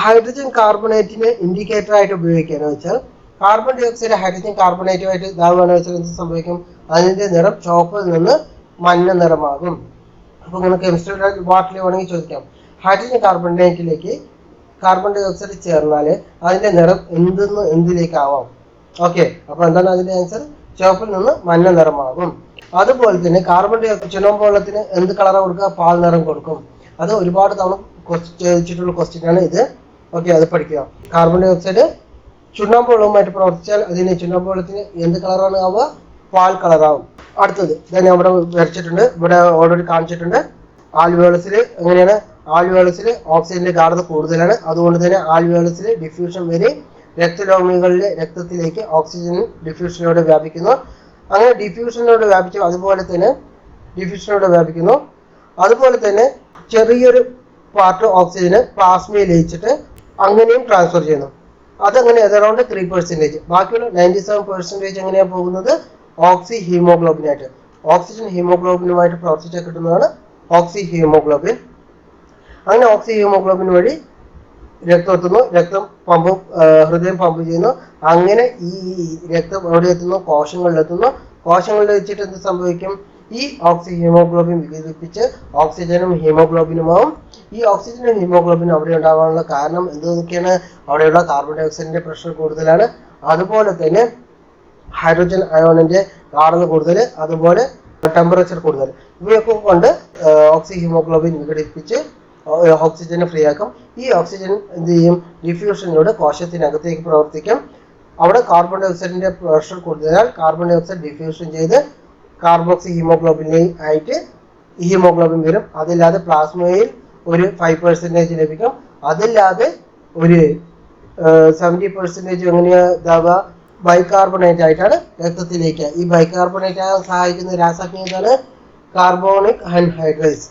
ഹൈഡ്രജൻ കാർബണേറ്റിനെ ഇൻഡിക്കേറ്റർ ആയിട്ട് ഉപയോഗിക്കുകയെന്ന് വെച്ചാൽ കാർബൺ ഡൈ ഓക്സൈഡ് ഹൈഡ്രജൻ കാർബണേറ്റുമായിട്ട് ഇതാവുകയാണെന്ന് വെച്ചാൽ എന്ത് സംഭവിക്കും? അതിന്റെ നിറം ചുവപ്പിൽ നിന്ന് മഞ്ഞ നിറമാകും. അപ്പൊ നിങ്ങൾ കെമിസ്ട്രി വാട്ടിൽ വേണമെങ്കിൽ ചോദിക്കാം, ഹൈഡ്രജൻ കാർബണേറ്റിലേക്ക് കാർബൺ ഡൈ ഓക്സൈഡ് ചേർന്നാൽ അതിന്റെ നിറം എന്തിലേക്കാവാം? ഓക്കെ, അപ്പൊ എന്താണ് അതിന്റെ ആൻസർ? ചുവപ്പിൽ നിന്ന് മഞ്ഞ നിറമാകും. അതുപോലെ തന്നെ കാർബൺ ഡൈ ഓക്സൈഡ് ചുണ്ണാമ്പ് വെള്ളത്തിന് എന്ത് കളറാണ് കൊടുക്കുക? പാൽ നിറം കൊടുക്കും. അത് ഒരുപാട് തവണ ചോദിച്ചിട്ടുള്ള ക്വസ്റ്റ്യൻ ആണ് ഇത്. ഓക്കെ, അത് പഠിക്കുക. കാർബൺ ഡൈ ഓക്സൈഡ് ചുണ്ണാമ്പ് വെള്ളവുമായിട്ട് പ്രവർത്തിച്ചാൽ അതിന് ചുണ്ണാമ്പ് വെള്ളത്തിന് എന്ത് കളറാണ് ആവുക? പാൽ കളറാവും. അടുത്തത് ഞാൻ ഇവിടെ വരച്ചിട്ടുണ്ട്, ഇവിടെ ഓൾറെഡി കാണിച്ചിട്ടുണ്ട്. ആൽവിയോളസിൽ എങ്ങനെയാണ്? ആൽവിയോളസിൽ ഓക്സിജന്റെ ഗാഢത കൂടുതലാണ്. അതുകൊണ്ട് തന്നെ ആൽവിയോളസിൽ ഡിഫ്യൂഷൻ വരെ രക്തലോമികളിലെ രക്തത്തിലേക്ക് ഓക്സിജൻ ഡിഫ്യൂഷനിലൂടെ വ്യാപിക്കുന്നു. അങ്ങനെ ഡിഫ്യൂഷനിലൂടെ വ്യാപിച്ചു അതുപോലെ തന്നെ ചെറിയൊരു പാർട്ട് ഓക്സിജന് പ്ലാസ്മയിൽ ലയിച്ചിട്ട് അങ്ങനെയും ട്രാൻസ്ഫർ ചെയ്യുന്നു. അതങ്ങനെ അറൗണ്ട് 3%. ബാക്കിയുള്ള 97% എങ്ങനെയാണ് പോകുന്നത്? ഓക്സി ഹീമോഗ്ലോബിനായിട്ട്. ഓക്സിജൻ ഹീമോഗ്ലോബിനുമായിട്ട് പ്രവർത്തിച്ചാൽ കിട്ടുന്നതാണ് ഓക്സി ഹീമോഗ്ലോബിൻ. അങ്ങനെ ഓക്സി ഹീമോഗ്ലോബിൻ വഴി രക്തം എത്തുന്നു, ഹൃദയം പമ്പ് ചെയ്യുന്നു. അങ്ങനെ ഈ രക്തം എവിടെ എത്തുന്നു? കോശങ്ങളിലെത്തുന്നു. കോശങ്ങളിൽ വെച്ചിട്ട് എന്ത് സംഭവിക്കും? ഈ ഓക്സി ഹീമോഗ്ലോബിൻ വികസിപ്പിച്ച് ഓക്സിജനും ഹീമോഗ്ലോബിനുമാവും. ഈ ഓക്സിജനും ഹീമോഗ്ലോബിനും അവിടെ ഉണ്ടാകാനുള്ള കാരണം എന്തൊക്കെയാണ്? അവിടെയുള്ള കാർബൺ ഡൈ ഓക്സൈഡിന്റെ പ്രഷർ കൂടുതലാണ്, അതുപോലെ തന്നെ ഹൈഡ്രജൻ അയോണിന്റെ ഗാഢത കൂടുതൽ, അതുപോലെ ടെമ്പറേച്ചർ കൂടുതൽ. ഇവയൊക്കെ കൊണ്ട് ഓക്സി ഹീമോഗ്ലോബിൻ വിഘടിപ്പിച്ച് ഓക്സിജനെ ഫ്രീ ആക്കും. ഈ ഓക്സിജൻ എന്ത് ചെയ്യും? ഡിഫ്യൂഷനിലൂടെ കോശത്തിനകത്തേക്ക് പ്രവർത്തിക്കും. അവിടെ കാർബൺ ഡൈ ഓക്സൈഡിന്റെ പ്രഷർ കൂടുതലാൽ കാർബൺ ഡൈ ഓക്സൈഡ് ഡിഫ്യൂഷൻ ചെയ്ത് കാർബോക്സി ഹീമോഗ്ലോബിനെ ആയിട്ട് ഹീമോഗ്ലോബിൻ വരും. അതില്ലാതെ പ്ലാസ്മയിൽ ഒരു 5% ലഭിക്കും. അതില്ലാതെ ഒരു 70% എങ്ങനെയാ ഇതാവുക? ബൈകാർബണേറ്റ് ആയിട്ടാണ് രക്തത്തിലേക്ക്. ഈ ബൈകാർബണേറ്റ് ആകാൻ സഹായിക്കുന്ന രാസാഗ്നി ഏതാണ്? Carbonic anhydrase.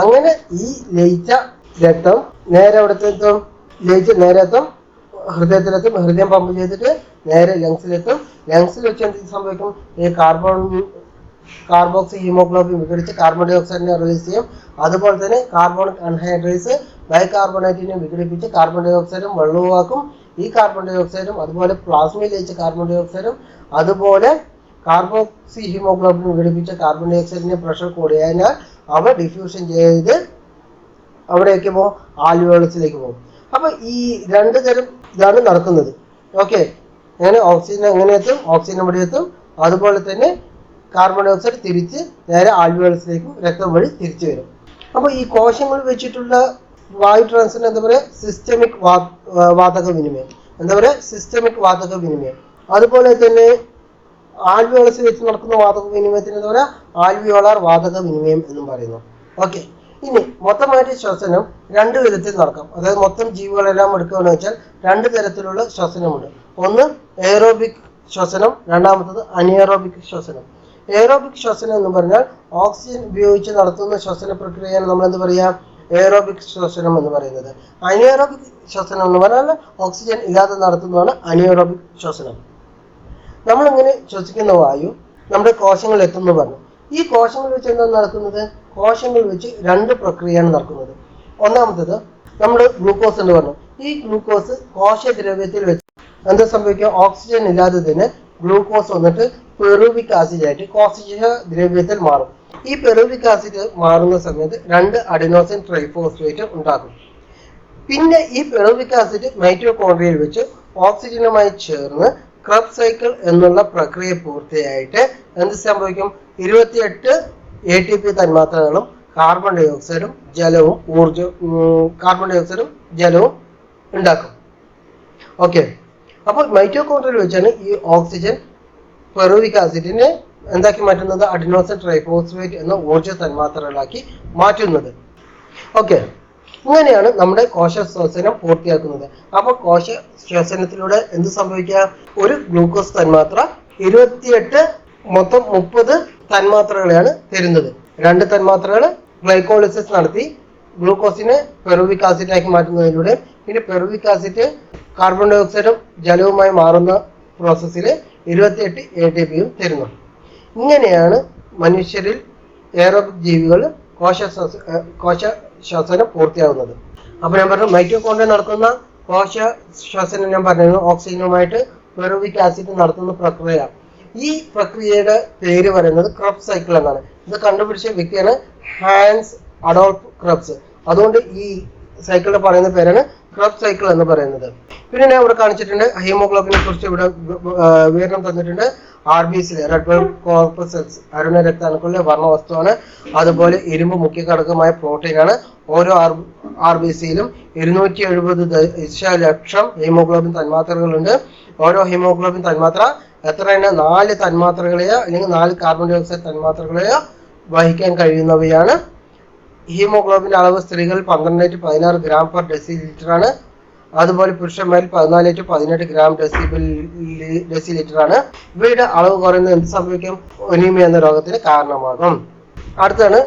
അങ്ങനെ ഈ ലയിച്ച രക്തം നേരെ എവിടത്തെത്തും? ലയിച്ച് നേരെ എത്തും, ഹൃദയത്തിലെത്തും, ഹൃദയം പമ്പ് ചെയ്തിട്ട് നേരെ ലങ്സിലെത്തും. ലങ്സിൽ വെച്ച് എന്ത് സംഭവിക്കും? ഈ കാർബോക്സി ഹീമോഗ്ലോബിൻ വിഘടിച്ച് കാർബൺ ഡൈ ഓക്സൈഡിനെ റിലീസ് ചെയ്യും. അതുപോലെ തന്നെ കാർബോണിക് അൺഹൈഡ്രേസ് ബൈകാർബണേറ്റിനെ വിഘടിപ്പിച്ച് കാർബൺ ഡൈ ഓക്സൈഡും വെള്ളവുമാക്കും. ഈ കാർബൺ ഡൈ ഓക്സൈഡും അതുപോലെ പ്ലാസ്മയിൽ ലയിച്ച കാർബൺ ഡൈ ഓക്സൈഡും അതുപോലെ കാർബോക്സി ഹീമോഗ്ലോബിൻ വിഘടിപ്പിച്ച കാർബൺ ഡൈ ഓക്സൈഡിന്റെ പ്രഷർ കൂടിയതിനാൽ അവ ഡിഫ്യൂഷൻ ചെയ്ത് അവിടേക്ക് പോകും, ആൽവിയോളസിലേക്ക് പോകും. അപ്പൊ ഈ രണ്ട് തരം ഇതാണ് നടക്കുന്നത്. ഓക്കെ, അങ്ങനെ ഓക്സിജൻ എങ്ങനെ എത്തും? ഓക്സിജൻ ഇവിടെ എത്തും. അതുപോലെ തന്നെ കാർബൺ ഡൈ ഓക്സൈഡ് തിരിച്ച് നേരെ ആൽവിയോളസിലേക്കും രക്തം വഴി തിരിച്ചു വരും. അപ്പൊ ഈ കോശങ്ങൾ വെച്ചിട്ടുള്ള വായു ട്രാൻസ്ഫർ എന്താ പറയുക? സിസ്റ്റമിക് വാതക വിനിമയം. എന്താ പറയുക? സിസ്റ്റമിക് വാതക വിനിമയം. അതുപോലെ തന്നെ ആൽവിയോളസിൽ വെച്ച് നടക്കുന്ന വാതക വിനിമയത്തിന് എന്താ പറയുക? ആൽവിയോളാർ വാതക വിനിമയം എന്നും പറയുന്നു. ഓക്കെ, ഇനി മൊത്തമായിട്ട് ശ്വസനം രണ്ട് വിധത്തിൽ നടക്കാം. അതായത് മൊത്തം ജീവികളെല്ലാം എടുക്കുകയാണെന്ന് വെച്ചാൽ രണ്ട് തരത്തിലുള്ള ശ്വസനമുണ്ട്. ഒന്ന് എയറോബിക് ശ്വസനം, രണ്ടാമത്തത് അനിയറോബിക് ശ്വസനം. എയറോബിക് ശ്വസനം എന്ന് പറഞ്ഞാൽ ഓക്സിജൻ ഉപയോഗിച്ച് നടത്തുന്ന ശ്വസന പ്രക്രിയയാണ് നമ്മൾ എന്ത് പറയാ? എയറോബിക് ശ്വസനം എന്ന് പറയുന്നത്. അനിയറോബിക് ശ്വസനം എന്ന് പറഞ്ഞാൽ ഓക്സിജൻ ഇല്ലാതെ നടത്തുന്നതാണ് അനിയറോബിക് ശ്വസനം. നമ്മളിങ്ങനെ ശ്വസിക്കുന്ന വായു നമ്മുടെ കോശങ്ങളിൽ എത്തുന്നു പറഞ്ഞു. ഈ കോശങ്ങൾ വെച്ച് എന്താണ് നടക്കുന്നത്? കോശങ്ങൾ വെച്ച് രണ്ട് പ്രക്രിയയാണ് നടക്കുന്നത്. ഒന്നാമത്തത് നമ്മൾ ഗ്ലൂക്കോസ് എന്ന് പറഞ്ഞു. ഈ ഗ്ലൂക്കോസ് കോശദ്രവ്യത്തിൽ വെച്ച് എന്താ സംഭവിക്കുക? ഓക്സിജൻ ഇല്ലാതെ തന്നെ ഗ്ലൂക്കോസ് വന്നിട്ട് പെറുവിക് ആസിഡ് ആയിട്ട് കോശ ദ്രവ്യത്തിൽ മാറും. ഈ പെറുവിക് ആസിഡ് മാറുന്ന സമയത്ത് രണ്ട് അഡിനോസിൻ ട്രൈഫോസ്ഫേറ്റ് ഉണ്ടാകും. പിന്നെ ഈ പെറുവിക് ആസിഡ് മൈറ്റോകോൺട്രിയയിൽ വെച്ച് ഓക്സിജനുമായി ചേർന്ന് ക്രബ് സൈക്കിൾ എന്നുള്ള പ്രക്രിയ പൂർത്തിയായിട്ട് എന്ത് സംഭവിക്കും? 28 ATP തന്മാത്രകളും കാർബൺ ഡൈ ഓക്സൈഡും ജലവും ഉണ്ടാക്കും. ഓക്കെ, അപ്പോൾ മൈറ്റോകോൺട്രിയയിൽ വെച്ചാണ് ഈ ഓക്സിജൻ പെറുവിക് ആസിഡിനെ എന്താക്കി മാറ്റുന്നത്? അഡിനോസിൻ ട്രൈഫോസ്ഫേറ്റ് എന്ന ഊർജ്ജ തന്മാത്രകളാക്കി മാറ്റുന്നത്. ഓക്കെ, ഇങ്ങനെയാണ് നമ്മുടെ കോശ ശ്വസനം പൂർത്തിയാക്കുന്നത്. അപ്പൊ കോശ ശ്വസനത്തിലൂടെ എന്ത് സംഭവിക്കുക? ഒരു ഗ്ലൂക്കോസ് തന്മാത്ര 28 മൊത്തം 30 തന്മാത്രകളെയാണ് തരുന്നത്. രണ്ട് തന്മാത്രകൾ ഗ്ലൈക്കോളിസിസ് നടത്തി ഗ്ലൂക്കോസിനെ പെറുവിക് ആസിഡാക്കി മാറ്റുന്നതിലൂടെ പിന്നെ പെറുവിക് ആസിഡ് കാർബൺ ഡൈ ഓക്സൈഡും ജലവുമായി മാറുന്ന പ്രോസസ്സിൽ 28 ATPയും തരുന്നു. ഇങ്ങനെയാണ് മനുഷ്യരിൽ എയറോബിക് ജീവികൾ കോശ ശ്വസനം പൂർത്തിയാകുന്നത്. അപ്പൊ ഞാൻ പറഞ്ഞു മൈറ്റോകോൺട്രിയ നടക്കുന്ന കോശ ശ്വസനം ഞാൻ പറഞ്ഞു ഓക്സിജനുമായിട്ട് പെറുവിക് ആസിഡ് നടത്തുന്ന പ്രക്രിയ. ഈ പ്രക്രിയയുടെ പേര് പറയുന്നത് ക്രബ് സൈക്കിൾ എന്നാണ്. ഇത് കണ്ടുപിടിച്ച വ്യക്തിയാണ് ഹാൻസ് അഡോൾഫ് ക്രബ്സ്. അതുകൊണ്ട് ഈ സൈക്കിളിനെ പറയുന്ന പേരാണ് ക്രബ് സൈക്കിൾ എന്ന് പറയുന്നത്. പിന്നെ ഞാൻ ഇവിടെ കാണിച്ചിട്ടുണ്ട് ഹീമോഗ്ലോബിനെ കുറിച്ച് ഇവിടെ വിവരണം തന്നിട്ടുണ്ട്. RBC റെഡ് ബ്ലഡ് കോർപ്പസൽസ് അരുണ രക്താണുക്കളിലെ വർണ്ണവസ്തുവാണ്. അതുപോലെ ഇരുമ്പ് മുഖ്യ ഘടകമായ പ്രോട്ടീനാണ്. ഓരോ RBCയിലും 270 ലക്ഷം ഹീമോഗ്ലോബിൻ തന്മാത്രകളുണ്ട്. ഓരോ ഹീമോഗ്ലോബിൻ തന്മാത്ര എത്രയാണ്? 4 തന്മാത്രകളെയോ അല്ലെങ്കിൽ 4 കാർബൺ ഡൈ ഓക്സൈഡ് തന്മാത്രകളെയോ വഹിക്കാൻ കഴിയുന്നവയാണ്. ഹീമോഗ്ലോബിന്റെ അളവ് സ്ത്രീകളിൽ 12 to 16 ഗ്രാം പെർ ഡെസിലിറ്റർ ആണ്. അതുപോലെ പുരുഷന്മാരിൽ 14 to 18 ഗ്രാം ഡെസിലിറ്റർ ആണ്. ഇവയുടെ അളവ് കുറയുന്നത് എന്ത് സംഭവിക്കും? ഒനീമിയ എന്ന രോഗത്തിന് കാരണമാകും. അടുത്താണ്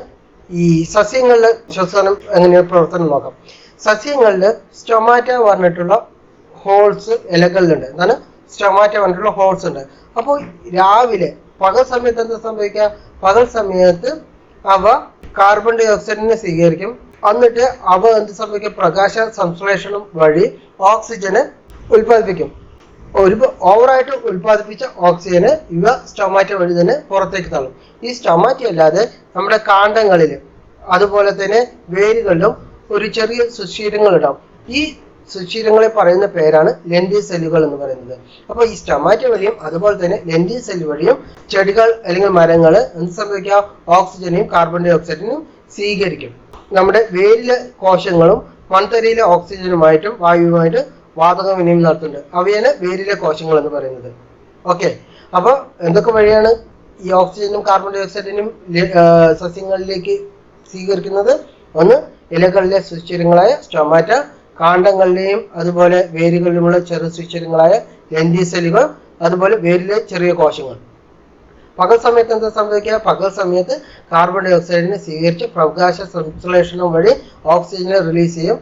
ഈ സസ്യങ്ങളിലെ ശ്വസനം എങ്ങനെയാണ് പ്രവർത്തനം നോക്കാം. സസ്യങ്ങളിൽ സ്റ്റൊമാറ്റ പറഞ്ഞിട്ടുള്ള ഹോൾസ് ഇലകളിലുണ്ട്. എന്താണ്? സ്റ്റൊമാറ്റ പറഞ്ഞിട്ടുള്ള ഹോൾസ് ഉണ്ട്. അപ്പോൾ രാവിലെ പകൽ സമയത്ത് എന്താ സംഭവിക്കുക? പകൽ സമയത്ത് അവ കാർബൺ ഡൈ ഓക്സൈഡിനെ സ്വീകരിക്കും. എന്നിട്ട് അവ എന്ത് സംഭവിക്കും? പ്രകാശ സംശ്ലേഷണം വഴി ഓക്സിജന് ഉൽപ്പാദിപ്പിക്കും. ഓവറായിട്ട് ഉൽപ്പാദിപ്പിച്ച ഓക്സിജന് ഇവ സ്റ്റൊമാറ്റ വഴി തന്നെ പുറത്തേക്ക് തള്ളും. ഈ സ്റ്റൊമാറ്റ അല്ലാതെ നമ്മുടെ കാണ്ഡങ്ങളിൽ അതുപോലെ തന്നെ വേരുകളിലും ഒരു ചെറിയ സുഷിരങ്ങൾ ഉണ്ടാവും. ഈ സുഷിരങ്ങളെ പറയുന്ന പേരാണ് ലെന്റി സെല്ലുകൾ എന്ന് പറയുന്നത്. അപ്പൊ ഈ സ്റ്റൊമാറ്റ വഴിയും അതുപോലെ തന്നെ ലെന്റി സെല്ല് വഴിയും ചെടികൾ അല്ലെങ്കിൽ മരങ്ങൾ എന്ത് സംഭവിക്കുക? ഓക്സിജനെയും കാർബൺ ഡൈ ഓക്സൈഡിനെയും സ്വീകരിക്കും. നമ്മുടെ വേരിലെ കോശങ്ങളും മൺതരിയിലെ ഓക്സിജനുമായിട്ടും വായുവുമായിട്ട് വാതക വിനിമയം നടത്തുന്നുണ്ട്. അവയാണ് വേരിലെ കോശങ്ങൾ എന്ന് പറയുന്നത്. ഓക്കെ, അപ്പൊ എന്തൊക്കെ വഴിയാണ് ഈ ഓക്സിജനും കാർബൺ ഡൈ ഓക്സൈഡിനും സസ്യങ്ങളിലേക്ക് സ്വീകരിക്കുന്നത്? ഒന്ന് ഇലകളിലെ സുഷിരങ്ങളായ സ്റ്റൊമാറ്റ, കാണ്ഡങ്ങളിലെയും അതുപോലെ വേരുകളിലുമുള്ള ചെറു സുഷിരങ്ങളായ ലെന്റി സെല്ലുകൾ, അതുപോലെ വേരിലെ ചെറിയ കോശങ്ങൾ. പകൽ സമയത്ത് എന്താ സംഭവിക്കുക? പകൽ സമയത്ത് കാർബൺ ഡൈ ഓക്സൈഡിനെ സ്വീകരിച്ച് പ്രകാശ സംശ്ലേഷണം വഴി ഓക്സിജനെ റിലീസ് ചെയ്യും.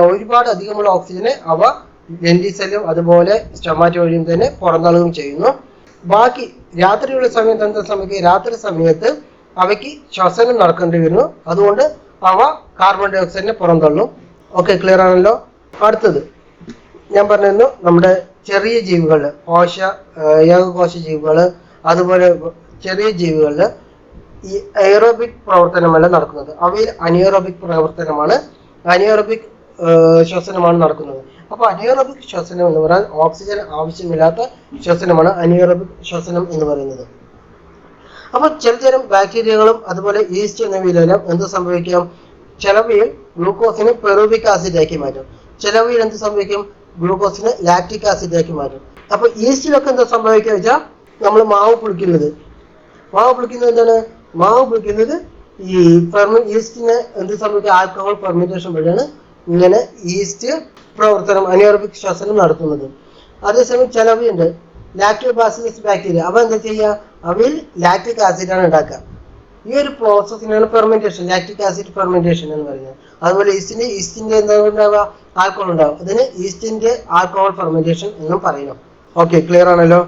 ഒരുപാട് അധികമുള്ള ഓക്സിജനെ അവ ഗ്രന്ഥി സെല്ലും അതുപോലെ സ്റ്റൊമാറ്റോ വഴിയും തന്നെ പുറന്തള്ളുകയും ചെയ്യുന്നു. ബാക്കി രാത്രിയുള്ള സമയത്ത് എന്താ സംഭവിക്കുക? രാത്രി സമയത്ത് അവയ്ക്ക് ശ്വസനം നടക്കേണ്ടി വരുന്നു. അതുകൊണ്ട് അവ കാർബൺ ഡൈ ഓക്സൈഡിനെ പുറന്തള്ളും. ഓക്കെ, ക്ലിയർ ആണല്ലോ. അടുത്തത് ഞാൻ പറഞ്ഞിരുന്നു, നമ്മുടെ ചെറിയ ജീവികൾ, ഏകകോശ ജീവികൾ, അതുപോലെ ചെറിയ ജീവികളിൽ ഈ എയറോബിക് പ്രവർത്തനമല്ല നടക്കുന്നത്. അവയിൽ അനിയറോബിക് അനിയറോബിക് ശ്വസനമാണ് നടക്കുന്നത്. അപ്പൊ അനിയറോബിക് ശ്വസനം എന്ന് പറഞ്ഞാൽ ഓക്സിജൻ ആവശ്യമില്ലാത്ത ശ്വസനമാണ് അനിയറോബിക് ശ്വസനം എന്ന് പറയുന്നത്. അപ്പൊ ചിലതരം ബാക്ടീരിയകളും അതുപോലെ ഈസ്റ്റ് എന്നിവയിലെല്ലാം എന്ത് സംഭവിക്കാം? ചിലവയിൽ ഗ്ലൂക്കോസിനെ പെറൂവിക് ആസിഡ് ആക്കി മാറ്റും. ചിലവയിൽ എന്ത് സംഭവിക്കും? ഗ്ലൂക്കോസിനെ ലാക്റ്റിക് ആസിഡ് ആക്കി മാറ്റും. അപ്പൊ ഈസ്റ്റിലൊക്കെ എന്താ സംഭവിക്കുക വെച്ചാൽ, നമ്മൾ മാവ് പുളിക്കുന്നത് എന്താണ്? മാവ് പുളിക്കുന്നത് ഈ ഈസ്റ്റിനെ എന്ത് സംഭവിക്കുക? ആൽക്കഹോൾ ഫെർമെന്റേഷൻ വഴിയാണ് ഇങ്ങനെ ഈസ്റ്റ് പ്രവർത്തനം അനിയറോബിക് ശ്വസനം നടത്തുന്നത്. അതേസമയം ചിലവയുണ്ട് ലാക്ടോബാസിലസ് ബാക്ടീരിയ. അവ എന്താ ചെയ്യുക? അവയിൽ ലാക്റ്റിക് ആസിഡാണ് ഉണ്ടാക്കുക. ഈ ഒരു പ്രോസസ്സിനാണ് ഫെർമെന്റേഷൻ, ലാക്റ്റിക് ആസിഡ് ഫെർമെന്റേഷൻ എന്ന് പറയുന്നത്. അതുപോലെ ഈസ്റ്റിന്റെ എന്താ ഉണ്ടാവുക? ആൽക്കഹോൾ ഉണ്ടാവും. അതിന് ഈസ്റ്റിന്റെ ആൽക്കഹോൾ ഫെർമെന്റേഷൻ എന്നും പറയുന്നു. ഓക്കെ, ക്ലിയർ ആണല്ലോ.